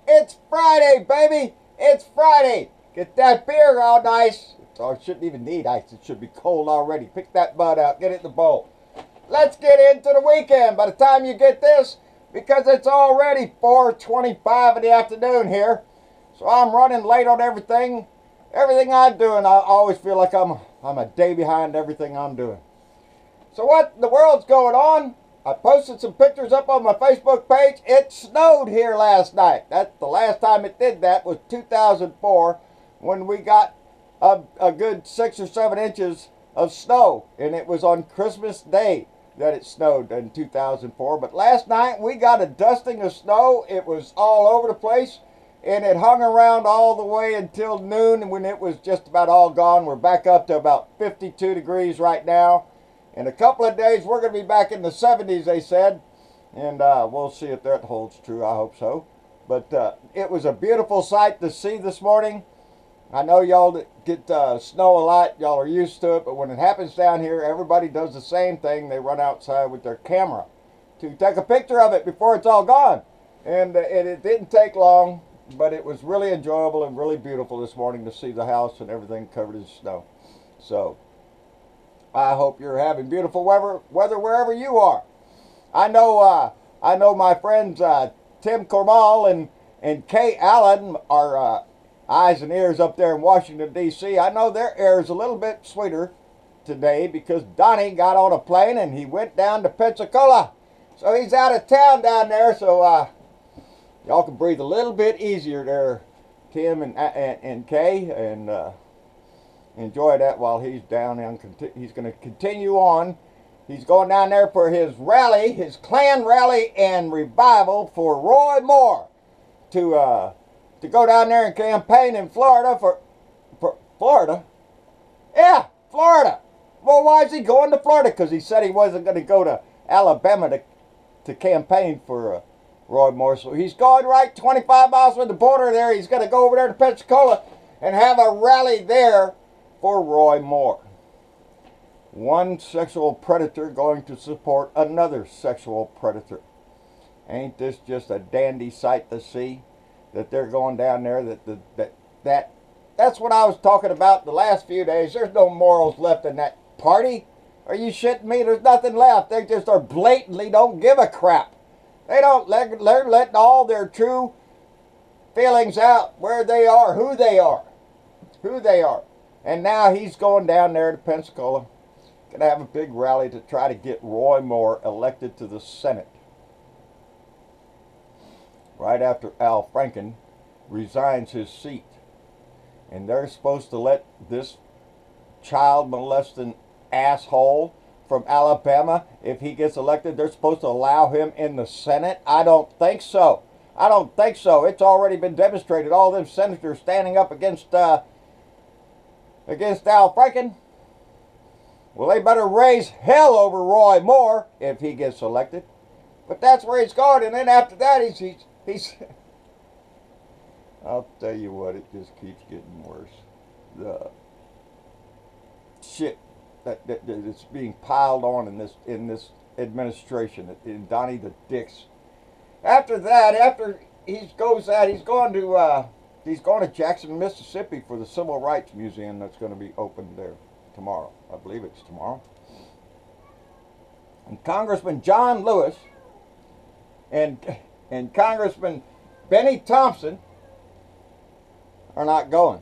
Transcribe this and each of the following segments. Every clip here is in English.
It's Friday, baby. It's Friday. Get that beer all nice. Oh, it shouldn't even need ice. It should be cold already. Pick that bud out. Get it in the bowl. Let's get into the weekend by the time you get this, because it's already 4:25 in the afternoon here. So I'm running late on everything. Everything I'm doing, I always feel like I'm a day behind everything I'm doing. So what in the world's going on? I posted some pictures up on my Facebook page. It snowed here last night. That's the last time it did that was 2004, when we got a good 6 or 7 inches of snow, and it was on Christmas Day that it snowed in 2004. But last night we got a dusting of snow. It was all over the place, and it hung around all the way until noon, and when it was just about all gone. We're back up to about 52 degrees right now. In a couple of days we're going to be back in the 70s, they said, and we'll see if that holds true. I hope so. But it was a beautiful sight to see this morning. I know y'all get snow a lot. Y'all are used to it, but when it happens down here, everybody does the same thing. They run outside with their camera to take a picture of it before it's all gone. And it didn't take long, but it was really enjoyable and really beautiful this morning to see the house and everything covered in snow. So I hope you're having beautiful weather wherever you are. I know my friends Tim Cormal and Kay Allen are eyes and ears up there in Washington, D.C. I know their air is a little bit sweeter today because Donnie got on a plane and he went down to Pensacola. So he's out of town down there, so y'all can breathe a little bit easier there, Tim and Kay, and enjoy that while he's down there. He's going to continue on. He's going down there for his rally, his Klan rally and revival for Roy Moore to go down there and campaign in Florida for Florida? Yeah, Florida. Well, why is he going to Florida? Because he said he wasn't going to go to Alabama to campaign for Roy Moore. So he's going right 25 miles from the border there. He's going to go over there to Pensacola and have a rally there for Roy Moore. One sexual predator going to support another sexual predator. Ain't this just a dandy sight to see? That they're going down there, that's what I was talking about the last few days. There's no morals left in that party. Are you shitting me? There's nothing left. They just are blatantly don't give a crap. They don't they're letting all their true feelings out, where they are, who they are. And now he's going down there to Pensacola, gonna have a big rally to try to get Roy Moore elected to the Senate. Right after Al Franken resigns his seat. And they're supposed to let this child molesting asshole from Alabama, if he gets elected, they're supposed to allow him in the Senate? I don't think so. I don't think so. It's already been demonstrated. All them senators standing up against Al Franken. Well, they better raise hell over Roy Moore if he gets elected. But that's where he's going. And then after that, he's I'll tell you what, it just keeps getting worse. The shit that's being piled on in this administration, in Donnie the Dicks. After that, after he goes out, he's going to Jackson, Mississippi for the Civil Rights Museum that's going to be opened there tomorrow. I believe it's tomorrow. And Congressman John Lewis and Congressman Benny Thompson are not going.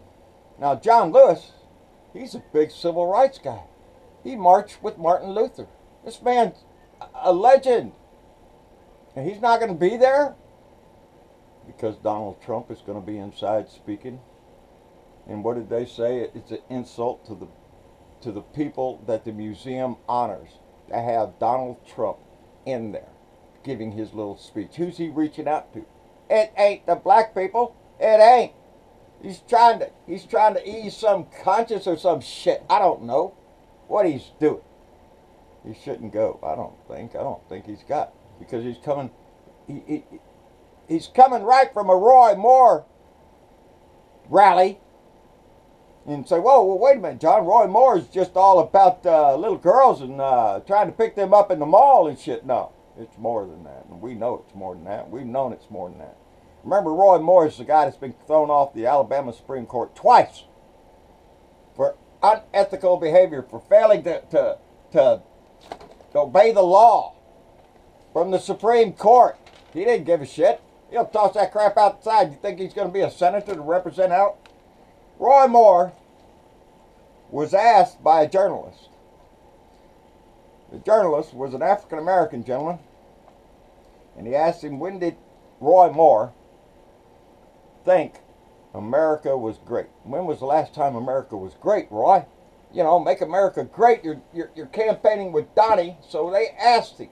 Now, John Lewis, he's a big civil rights guy. He marched with Martin Luther. This man's a legend. And he's not going to be there because Donald Trump is going to be inside speaking. And what did they say? It's an insult to the people that the museum honors to have Donald Trump in there giving his little speech. Who's he reaching out to? It ain't the black people. It ain't. He's trying to ease some conscience or some shit. I don't know what he's doing. He shouldn't go. I don't think he's got, because he's coming. He's coming right from a Roy Moore rally. And say, whoa, well, wait a minute, John. Roy Moore is just all about little girls and trying to pick them up in the mall and shit. No, it's more than that. And we know it's more than that. We've known it's more than that. Remember, Roy Moore is the guy that's been thrown off the Alabama Supreme Court twice for unethical behavior, for failing to obey the law from the Supreme Court. He didn't give a shit. He'll toss that crap outside. You think he's going to be a senator to represent out? Roy Moore was asked by a journalist. The journalist was an African-American gentleman, and he asked him, when did Roy Moore think America was great? When was the last time America was great, Roy? You know, make America great. You're campaigning with Donnie, so they asked him.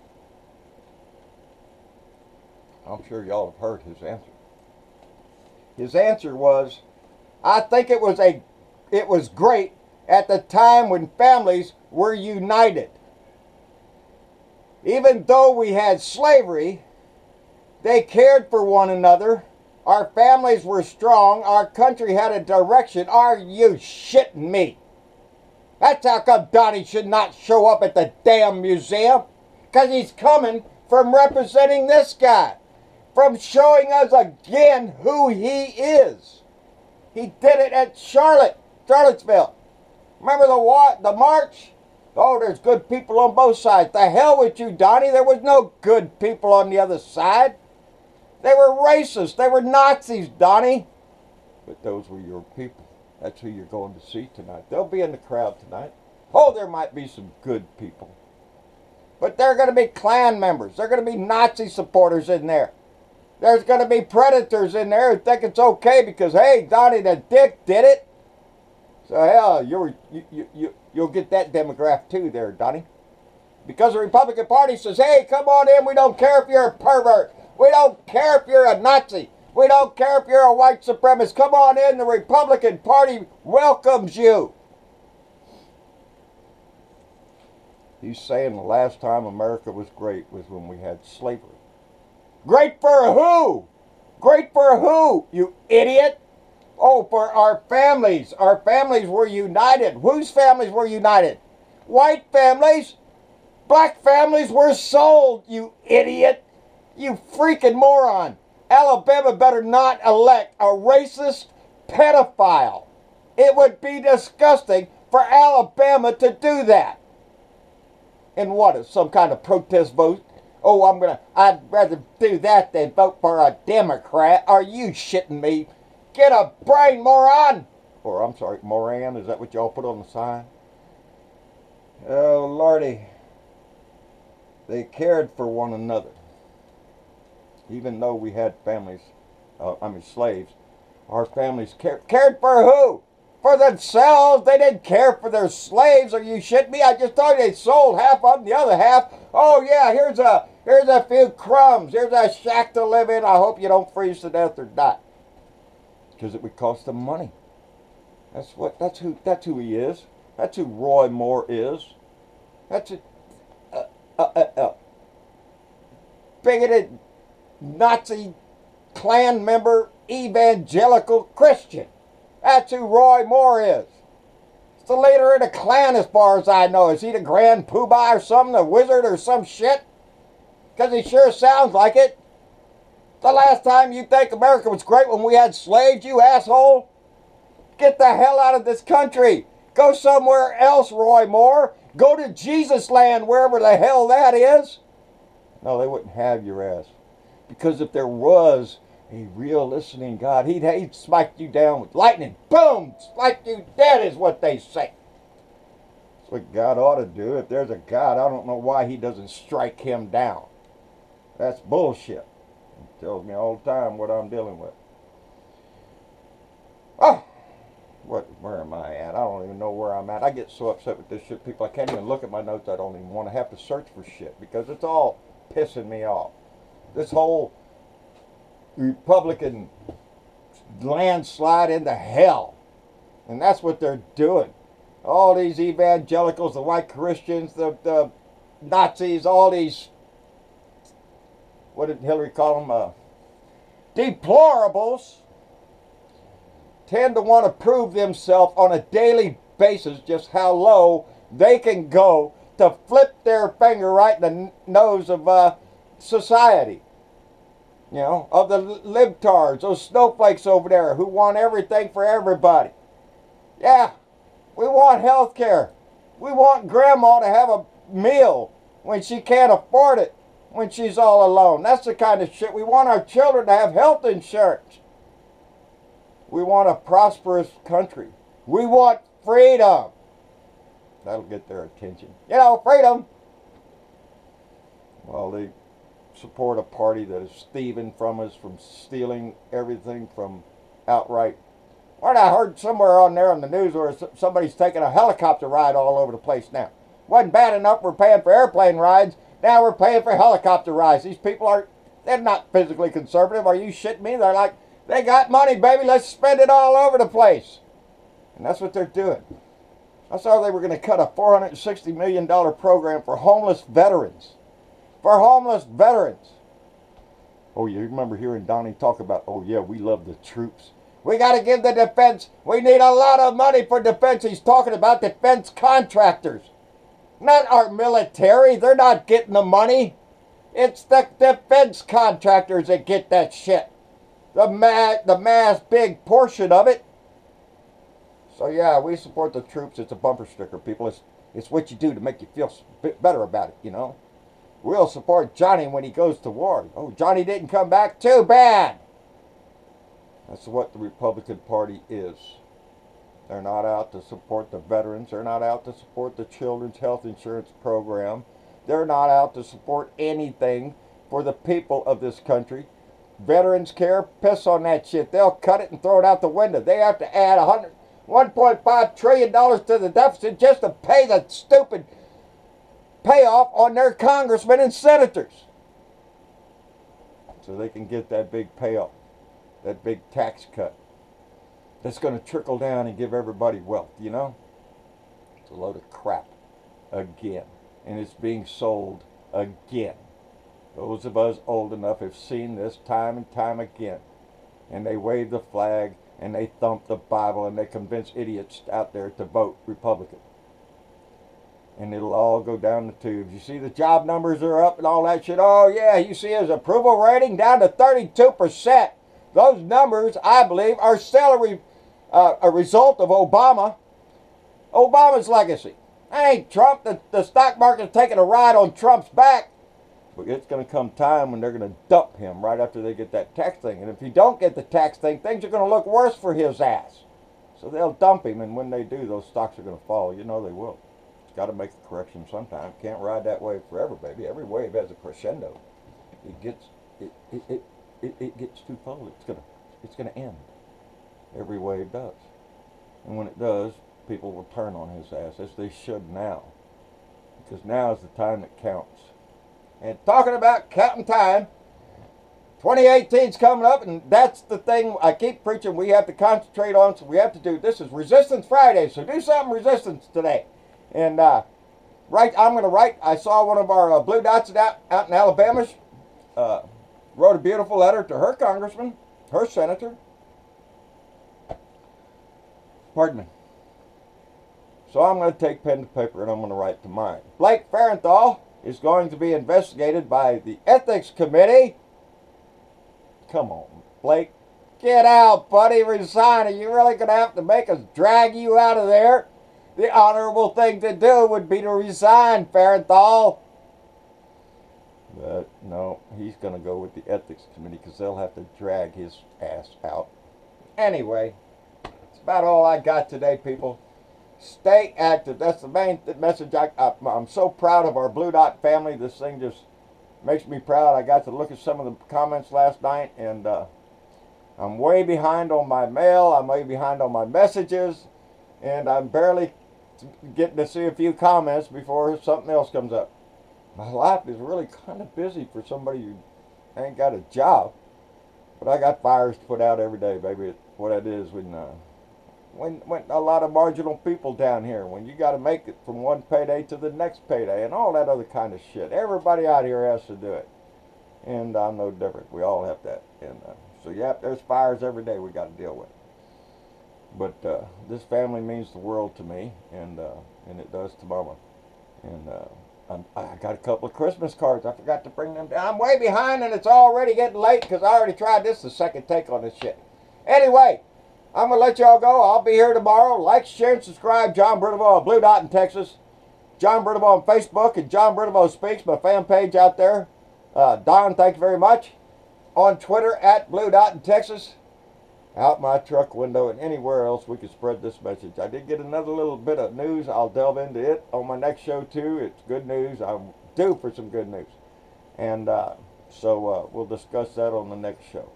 I'm sure y'all have heard his answer. His answer was, I think it was great at the time when families were united. Even though we had slavery, they cared for one another. Our families were strong. Our country had a direction. Are you shitting me? That's how come Donnie should not show up at the damn museum. Because he's coming from representing this guy. From showing us again who he is. He did it at Charlottesville. Remember the march? Oh, there's good people on both sides. The hell with you, Donnie. There was no good people on the other side. They were racist. They were Nazis, Donnie. But those were your people. That's who you're going to see tonight. They'll be in the crowd tonight. Oh, there might be some good people. But they're going to be Klan members. They're going to be Nazi supporters in there. There's going to be predators in there who think it's okay because, hey, Donnie the Dick did it. So, hell, you'll get that demographic too there, Donnie. Because the Republican Party says, hey, come on in. We don't care if you're a pervert. We don't care if you're a Nazi. We don't care if you're a white supremacist. Come on in. The Republican Party welcomes you. He's saying the last time America was great was when we had slavery. Great for who? Great for who, you idiot? Oh, for our families. Our families were united. Whose families were united? White families. Black families were sold, you idiot. You freaking moron. Alabama better not elect a racist pedophile. It would be disgusting for Alabama to do that. And what, is some kind of protest vote? Oh, I'd rather do that than vote for a Democrat. Are you shitting me? Get a brain, moron! Or, I'm sorry, Moran, is that what y'all put on the sign? Oh, Lordy. They cared for one another. Even though we had families, slaves, our families cared for who? For themselves. They didn't care for their slaves. Are you shitting me? I just told you they sold half of them, the other half. Oh yeah, here's a few crumbs. Here's a shack to live in. I hope you don't freeze to death or die. Because it would cost them money. That's who he is. That's who Roy Moore is. That's a bigoted Nazi Klan member, evangelical Christian. That's who Roy Moore is. It's the leader of the Klan as far as I know. Is he the Grand Poobah or something, the wizard or some shit? Because he sure sounds like it. The last time you think America was great when we had slaves, you asshole? Get the hell out of this country. Go somewhere else, Roy Moore. Go to Jesus land, wherever the hell that is. No, they wouldn't have your ass. Because if there was a real listening God, he'd smite you down with lightning. Boom! Strike you dead is what they say. That's what God ought to do. If there's a God, I don't know why he doesn't strike him down. That's bullshit. It tells me all the time what I'm dealing with. Oh! Where am I at? I don't even know where I'm at. I get so upset with this shit, people. I can't even look at my notes. I don't even want to have to search for shit because it's all pissing me off. This whole Republican landslide into hell. And that's what they're doing. All these evangelicals, the white Christians, the Nazis, all these, what did Hillary call them? Deplorables. Tend to want to prove themselves on a daily basis just how low they can go to flip their finger right in the nose of society. You know, of the libtards, those snowflakes over there who want everything for everybody. Yeah, we want health care. We want grandma to have a meal when she can't afford it, when she's all alone. That's the kind of shit. We want our children to have health insurance. We want a prosperous country. We want freedom. That'll get their attention. You know, freedom. Well, they support a party that is thieving from us, from stealing everything from outright. What I heard somewhere on there on the news where somebody's taking a helicopter ride all over the place now. Wasn't bad enough we're paying for airplane rides. Now we're paying for helicopter rides. These people they're not physically conservative. Are you shitting me? They're like, they got money, baby. Let's spend it all over the place. And that's what they're doing. I saw they were going to cut a $460 million program for homeless veterans. For homeless veterans. Oh, you remember hearing Donnie talk about, oh yeah, we love the troops. We got to give the defense. We need a lot of money for defense. He's talking about defense contractors. Not our military. They're not getting the money. It's the defense contractors that get that shit. The mass big portion of it. So yeah, we support the troops. It's a bumper sticker, people. It's what you do to make you feel a bit better about it, you know. We'll support Johnny when he goes to war. Oh, Johnny didn't come back? Too bad. That's what the Republican Party is. They're not out to support the veterans. They're not out to support the children's health insurance program. They're not out to support anything for the people of this country. Veterans care, piss on that shit. They'll cut it and throw it out the window. They have to add $1.5 trillion to the deficit just to pay the stupid payoff on their congressmen and senators. So they can get that big payoff, that big tax cut. That's going to trickle down and give everybody wealth, you know? It's a load of crap again. And it's being sold again. Those of us old enough have seen this time and time again. And they wave the flag and they thump the Bible and they convince idiots out there to vote Republican. And it'll all go down the tubes. You see the job numbers are up and all that shit. Oh yeah, you see his approval rating down to 32%. Those numbers, I believe, are still a result of Obama. Obama's legacy. That ain't Trump. The stock market's taking a ride on Trump's back. But it's going to come time when they're going to dump him right after they get that tax thing. And if you don't get the tax thing, things are going to look worse for his ass. So they'll dump him, and when they do, those stocks are going to fall. You know they will. It's got to make a correction sometime. Can't ride that wave forever, baby. Every wave has a crescendo. It gets too full. It's gonna end. Every wave does. And when it does, people will turn on his ass, as they should now. Because now is the time that counts. And talking about counting time, 2018's coming up, and that's the thing I keep preaching we have to concentrate on, so we have to do. This is Resistance Friday, so do something resistance today. And I'm going to write, I saw one of our Blue Dots out in Alabama, wrote a beautiful letter to her congressman, her senator. Pardon me. So I'm going to take pen to paper and I'm going to write to mine. Blake Farenthold is going to be investigated by the Ethics Committee. Come on, Blake. Get out, buddy. Resign. Are you really going to have to make us drag you out of there? The honorable thing to do would be to resign, Farenthold. But no, he's going to go with the Ethics Committee because they'll have to drag his ass out. Anyway, that's about all I got today, people. Stay active. That's the main message. I'm so proud of our Blue Dot family. This thing just makes me proud. I got to look at some of the comments last night, and I'm way behind on my mail. I'm way behind on my messages, and I'm barely getting to see a few comments before something else comes up. My life is really kind of busy for somebody who ain't got a job. But I got fires to put out every day, baby. What it is when a lot of marginal people down here, when you got to make it from one payday to the next payday and all that other kind of shit. Everybody out here has to do it. And I'm no different. We all have that. And so, yeah, there's fires every day we got to deal with. But this family means the world to me, and it does to Mama. And I got a couple of Christmas cards. I forgot to bring them down. I'm way behind and it's already getting late because I already tried this the second take on this shit. Anyway, I'm going to let y'all go. I'll be here tomorrow. Like, share, and subscribe. John BRIDEVAUX, Blue Dot in Texas. John BRIDEVAUX on Facebook and John BRIDEVAUX Speaks, my fan page out there. Don, thank you very much. On Twitter at Blue Dot in Texas. Out my truck window and anywhere else we can spread this message. I did get another little bit of news. I'll delve into it on my next show too. It's good news. I'm due for some good news. And so we'll discuss that on the next show.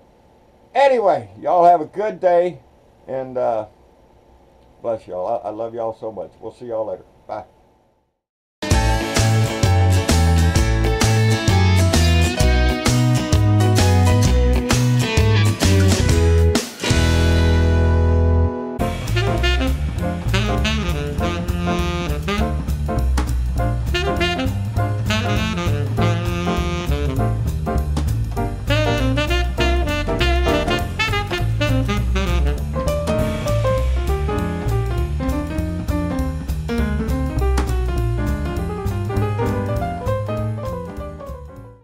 Anyway, y'all have a good day. And bless y'all. I love y'all so much. We'll see y'all later. Bye.